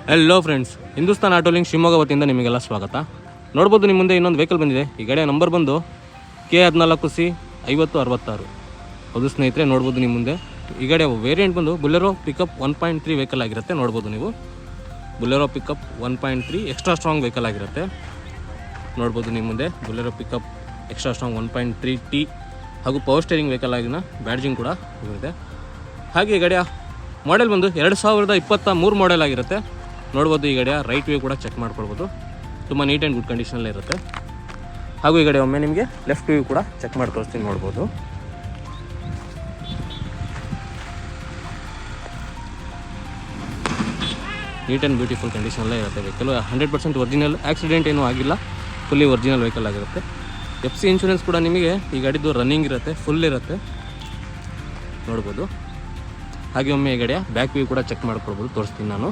Hello friends, Hindustan auto link Shivamogga ವತಿಯಿಂದ ನಿಮಗೆಲ್ಲ ಸ್ವಾಗತ. ನೋಡ್ಬೋದು ನಿಮ್ಮ ಮುಂದೆ ಇನ್ನೊಂದು ವೆಹಿಕಲ್ ಬಂದಿದೆ. ಈ ಗಾಡಿಯ ನಂಬರ್ ಬಂದು K14C 5066. ಹೌದು ಸ್ನೇಹಿತರೆ, ನೋಡ್ಬೋದು ನಿಮ್ಮ ಮುಂದೆ. ಈ ಗಾಡಿಯ ವೇರಿಯಂಟ್ ಬಂದು ಬುಲೆರೋ ಪಿಕಪ್ 1.3 ವೆಹಿಕಲ್ ಆಗಿರುತ್ತೆ. ನೋಡ್ಬೋದು ನೀವು, Bolero pickup 1.3 extra strong vehicle ಆಗಿರುತ್ತೆ. ನೋಡ್ಬೋದು ನಿಮ್ಮ ಮುಂದೆ Bolero pickup extra strong 1.3T ಹಾಗೂ ಪವರ್ ಸ್ಟೇರಿಂಗ್ ವೆಹಿಕಲ್ ಆಗಿನ ಬ್ಯಾಡ್ಜಿಂಗ್ ಕೂಡ ಇದೆ. ಹಾಗೆ ಈ ಗಾಡಿಯ ಮಾಡೆಲ್ ಬಂದು 2023 ಮಾಡೆಲ್ ಆಗಿರುತ್ತೆ. ನೋಡ್ಬೋದು ಈ ಗಾಡಿಯ ರೈಟ್ ವ್ಯೂ ಕೂಡ ಚೆಕ್ ಮಾಡ್ಕೊಳ್ಬೋದು. ತುಂಬ ನೀಟ್ ಆ್ಯಂಡ್ ಗುಡ್ ಕಂಡೀಷನಲ್ಲೇ ಇರುತ್ತೆ. ಹಾಗೂ ಈ ಗಾಡಿ ಒಮ್ಮೆ ನಿಮಗೆ ಲೆಫ್ಟ್ ವ್ಯೂ ಕೂಡ ಚೆಕ್ ಮಾಡಿ ತೋರಿಸ್ತೀನಿ. ನೋಡ್ಬೋದು ನೀಟ್ ಆ್ಯಂಡ್ ಬ್ಯೂಟಿಫುಲ್ ಕಂಡೀಷನಲ್ಲೇ ಇರುತ್ತೆ. ವೆಹಿಕಲ್ 100% ಒರಿಜಿನಲ್, ಆಕ್ಸಿಡೆಂಟ್ ಏನೂ ಆಗಿಲ್ಲ, ಫುಲ್ಲಿ ಒರಿಜಿನಲ್ ವೆಹಿಕಲ್ ಆಗಿರುತ್ತೆ. FC ಇನ್ಶೂರೆನ್ಸ್ ಕೂಡ ನಿಮಗೆ ಈ ಗಾಡಿದು ರನ್ನಿಂಗ್ ಇರುತ್ತೆ, ಫುಲ್ ಇರುತ್ತೆ. ನೋಡ್ಬೋದು. ಹಾಗೆ ಒಮ್ಮೆ ಈ ಗಾಡಿಯ ಬ್ಯಾಕ್ ವ್ಯೂ ಕೂಡ ಚೆಕ್ ಮಾಡ್ಕೊಳ್ಬೋದು, ತೋರಿಸ್ತೀನಿ ನಾನು.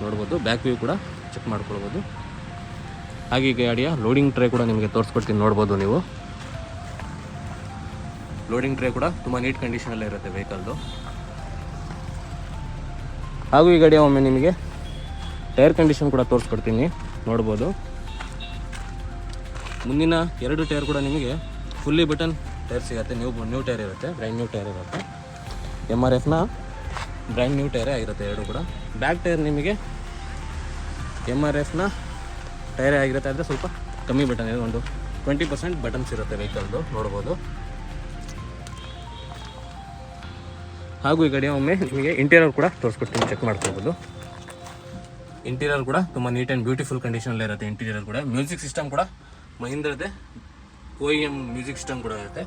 ನೋಡ್ಬೋದು, ಬ್ಯಾಕ್ ವ್ಯೂ ಕೂಡ ಚೆಕ್ ಮಾಡ್ಕೊಳ್ಬೋದು. ಹಾಗೆ ಈ ಗಾಡಿಯ ಲೋಡಿಂಗ್ ಟ್ರೇ ಕೂಡ ನಿಮಗೆ ತೋರಿಸ್ಕೊಡ್ತೀನಿ. ನೋಡ್ಬೋದು ನೀವು, ಲೋಡಿಂಗ್ ಟ್ರೇ ಕೂಡ ತುಂಬ ನೀಟ್ ಕಂಡೀಷನಲ್ಲೇ ಇರುತ್ತೆ ವೆಹಿಕಲ್ದು. ಹಾಗೂ ಈ ಗಾಡಿಯ ಒಮ್ಮೆ ನಿಮಗೆ ಟೈರ್ ಕಂಡೀಷನ್ ಕೂಡ ತೋರಿಸ್ಕೊಡ್ತೀನಿ. ನೋಡ್ಬೋದು, ಮುಂದಿನ 2 ಟೈರ್ ಕೂಡ ನಿಮಗೆ ಫುಲ್ಲಿ ಬಟನ್ ಟೈರ್ ಸಿಗುತ್ತೆ. ನ್ಯೂ ಟೈರ್ ಇರುತ್ತೆ, ಬ್ರ್ಯಾಂಡ್ ನ್ಯೂ ಟೈರ್ ಇರುತ್ತೆ. MRFನ ಬ್ರ್ಯಾಂಡ್ ನ್ಯೂ ಟೈರೇ ಆಗಿರುತ್ತೆ 2 ಕೂಡ. ಬ್ಯಾಕ್ ಟೈರ್ ನಿಮಗೆ MRFನ ಟೈರೇ ಆಗಿರುತ್ತೆ, ಆದರೆ ಸ್ವಲ್ಪ ಕಮ್ಮಿ ಬಟನ್ ಇದೆ, ಒಂದು 20% ಬಟನ್ಸ್ ಇರುತ್ತೆ ವೆಹಿಕಲ್ದು. ನೋಡ್ಬೋದು. ಹಾಗೂ ಈ ಗಾಡಿಯ ಒಮ್ಮೆ ನಿಮಗೆ ಇಂಟೀರಿಯರ್ ಕೂಡ ತೋರಿಸ್ಕೊಡ್ತೀನಿ, ಚೆಕ್ ಮಾಡ್ಕೊಳ್ಬೋದು. ಇಂಟೀರಿಯರ್ ಕೂಡ ತುಂಬ ನೀಟ್ ಆ್ಯಂಡ್ ಬ್ಯೂಟಿಫುಲ್ ಕಂಡೀಷನಲ್ಲೇ ಇರುತ್ತೆ. ಇಂಟೀರಿಯರ್ ಕೂಡ ಮ್ಯೂಸಿಕ್ ಸಿಸ್ಟಮ್ ಕೂಡ ಮಹೀಂದ್ರದೇ OEM ಮ್ಯೂಸಿಕ್ ಸಿಸ್ಟಮ್ ಕೂಡ ಇರುತ್ತೆ.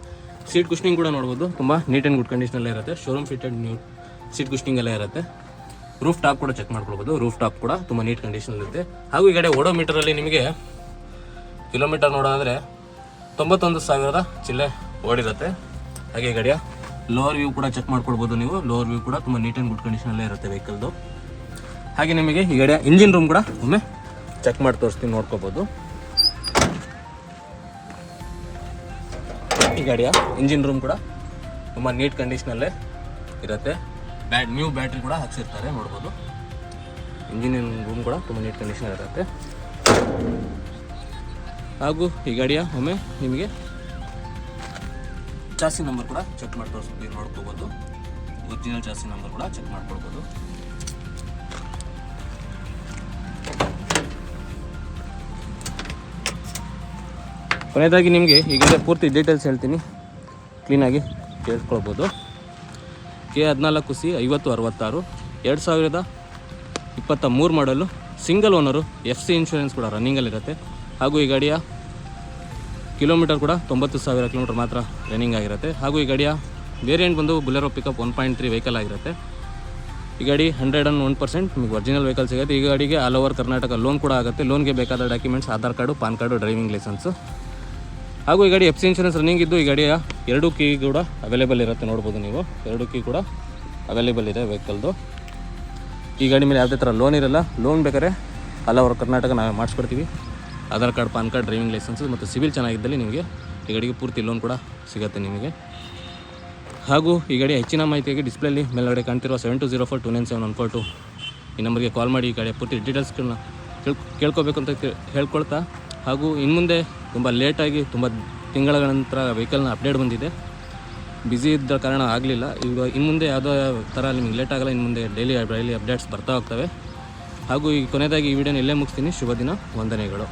ಸೀಟ್ ಕುಷನಿಂಗ್ ಕೂಡ ನೋಡ್ಬೋದು, ತುಂಬ ನೀಟ್ ಆ್ಯಂಡ್ ಗುಡ್ ಕಂಡೀಷನಲ್ಲೇ ಇರುತ್ತೆ. Showroom fitted new seat cushioning ಎಲ್ಲ ಇರುತ್ತೆ. ರೂಫ್ ಟಾಪ್ ಕೂಡ ಚೆಕ್ ಮಾಡ್ಕೊಳ್ಬೋದು. ರೂಫ್ ಟಾಪ್ ಕೂಡ ತುಂಬ ನೀಟ್ ಕಂಡೀಷನಲ್ಲಿರುತ್ತೆ. ಹಾಗೂ ಈ ಗಾಡಿ ಓಡೋಮೀಟರಲ್ಲಿ ನಿಮಗೆ ಕಿಲೋಮೀಟರ್ ನೋಡೋದಾದರೆ 91,000 ಚಿಲ್ಲರೆ ಓಡಿರುತ್ತೆ. ಹಾಗೆ ಈ ಗಾಡಿಯ ಲೋವರ್ ವ್ಯೂ ಕೂಡ ಚೆಕ್ ಮಾಡ್ಕೊಳ್ಬೋದು ನೀವು. ಲೋವರ್ ವ್ಯೂ ಕೂಡ ತುಂಬ ನೀಟ್ ಆ್ಯಂಡ್ ಗುಡ್ ಕಂಡೀಷನಲ್ಲೇ ಇರುತ್ತೆ ವೆಹಿಕಲ್ದು. ಹಾಗೆ ನಿಮಗೆ ಈ ಗಾಡಿಯ ಇಂಜಿನ್ ರೂಮ್ ಕೂಡ ಒಮ್ಮೆ ಚೆಕ್ ಮಾಡಿ ತೋರಿಸ್ತೀನಿ, ನೋಡ್ಕೋಬೋದು. ಈ ಗಾಡಿಯ ಇಂಜಿನ್ ರೂಮ್ ಕೂಡ ತುಂಬ ನೀಟ್ ಕಂಡೀಷನಲ್ಲೇ ಇರುತ್ತೆ. ನ್ಯೂ ಬ್ಯಾಟ್ರಿ ಕೂಡ ಹಾಕ್ಸಿರ್ತಾರೆ. ನೋಡ್ಬೋದು, ಇಂಜಿನ್ ರೂಮ್ ಕೂಡ ತುಂಬ ನೀಟ್ ಕಂಡೀಷನ್ ಇರುತ್ತೆ. ಹಾಗೂ ಈ ಗಾಡಿಯ ಒಮ್ಮೆ ನಿಮಗೆ ಚಾಸಿ ನಂಬರ್ ಕೂಡ ಚೆಕ್ ಮಾಡಿ ತೋರಿಸ್ತೀವಿ. ನೋಡ್ಕೋಬೋದು, ಒರಿಜಿನಲ್ ಚಾಸಿ ನಂಬರ್ ಕೂಡ ಚೆಕ್ ಮಾಡ್ಕೊಳ್ಬೋದು. ಕೊನೆಯದಾಗಿ ನಿಮಗೆ ಈಗ ಪೂರ್ತಿ ಡೀಟೇಲ್ಸ್ ಹೇಳ್ತೀನಿ, ಕ್ಲೀನಾಗಿ ಕೇಳ್ಕೊಳ್ಬೋದು. K14C 5066 2023 ಮಾಡಲು, ಸಿಂಗಲ್ ಓನರು, FC ಇನ್ಶೂರೆನ್ಸ್ ಕೂಡ ರನ್ನಿಂಗಲ್ಲಿರುತ್ತೆ. ಹಾಗೂ ಈ ಗಾಡಿಯ ಕಿಲೋಮೀಟರ್ ಕೂಡ 90,000 ಕಿಲೋಮೀಟರ್ ಮಾತ್ರ ರನ್ನಿಂಗ್ ಆಗಿರುತ್ತೆ. ಹಾಗೂ ಈ ಗಾಡಿಯ ವೇರಿಯಂಟ್ ಬಂದು ಬುಲೆರೋ ಪಿಕಪ್ 1.3 ವೆಹಿಕಲ್ ಆಗಿರುತ್ತೆ. ಈ ಗಾಡಿ 101% ನಿಮಗೆ ಒರಿಜಿನಲ್ ವೆಹಿಕಲ್ ಸಿಗುತ್ತೆ. ಈ ಗಾಡಿಗೆ ಆಲ್ ಓವರ್ ಕರ್ನಾಟಕ ಲೋನ್ ಕೂಡ ಆಗುತ್ತೆ. ಲೋನ್ಗೆ ಬೇಕಾದ documents Aadhaar card, PAN card, driving licence. ಹಾಗೂ ಈ ಗಾಡಿ FC ಇನ್ಶೂರೆನ್ಸ್ ರನ್ನಿಂಗ್ ಇದ್ದು ಈ ಗಾಡಿಯ 2 ಕೀ ಕೂಡ ಅವೈಲೇಬಲ್ ಇರುತ್ತೆ. ನೋಡ್ಬೋದು ನೀವು, 2 ಕೀ ಕೂಡ ಅವೈಲೇಬಲ್ ಇದೆ ವೆಹಿಕಲ್ದು. ಈ ಗಾಡಿ ಮೇಲೆ ಯಾವುದೇ ಥರ ಲೋನ್ ಇರಲ್ಲ. ಲೋನ್ ಬೇಕಾದ್ರೆ ಆಲ್ ಓವರ್ ಕರ್ನಾಟಕ ನಾವೇ ಮಾಡಿಸ್ಕೊಡ್ತೀವಿ. Aadhaar card, PAN card, driving licence ಮತ್ತು ಸಿವಿಲ್ ಚೆನ್ನಾಗಿದ್ದಲ್ಲಿ ನಿಮಗೆ ಈ ಗಾಡಿಗೆ ಪೂರ್ತಿ ಲೋನ್ ಕೂಡ ಸಿಗುತ್ತೆ ನಿಮಗೆ. ಹಾಗೂ ಈ ಗಾಡಿ ಹೆಚ್ಚಿನ ಮಾಹಿತಿಯಾಗಿ ಡಿಸ್ಪ್ಲೇಲಿ ಮೇಲ್ಗಡೆ ಕಾಣ್ತಿರುವ 7204297142 ಈ ನಂಬರ್ಗೆ ಕಾಲ್ ಮಾಡಿ ಈ ಗಾಡಿಯ ಪೂರ್ತಿ ಡೀಟೇಲ್ಸ್ಗಳನ್ನ ಕೇಳ್ಕೋಬೇಕು ಅಂತ ಹೇಳ್ಕೊಳ್ತಾ, ಹಾಗೂ ಇನ್ಮುಂದೆ ತುಂಬ ಲೇಟಾಗಿ, ತುಂಬ ತಿಂಗಳ ನಂತರ ವೆಹಿಕಲ್ನ ಅಪ್ಡೇಟ್ ಬಂದಿದೆ. ಬ್ಯುಸಿ ಇದ್ದ ಕಾರಣ ಆಗಲಿಲ್ಲ. ಈಗ ಇನ್ಮುಂದೆ ಯಾವುದೋ ಥರ ನಿಮಗೆ ಲೇಟ್ ಆಗಲ್ಲ. ಇನ್ಮುಂದೆ ಡೈಲಿ ಅಪ್ಡೇಟ್ಸ್ ಬರ್ತಾ ಹೋಗ್ತವೆ. ಹಾಗೂ ಈ ಕೊನೆಯದಾಗಿ ಈ ವಿಡಿಯೋನ ಇಲ್ಲೇ ಮುಗಿಸ್ತೀನಿ. ಶುಭ ದಿನ, ವಂದನೆಗಳು.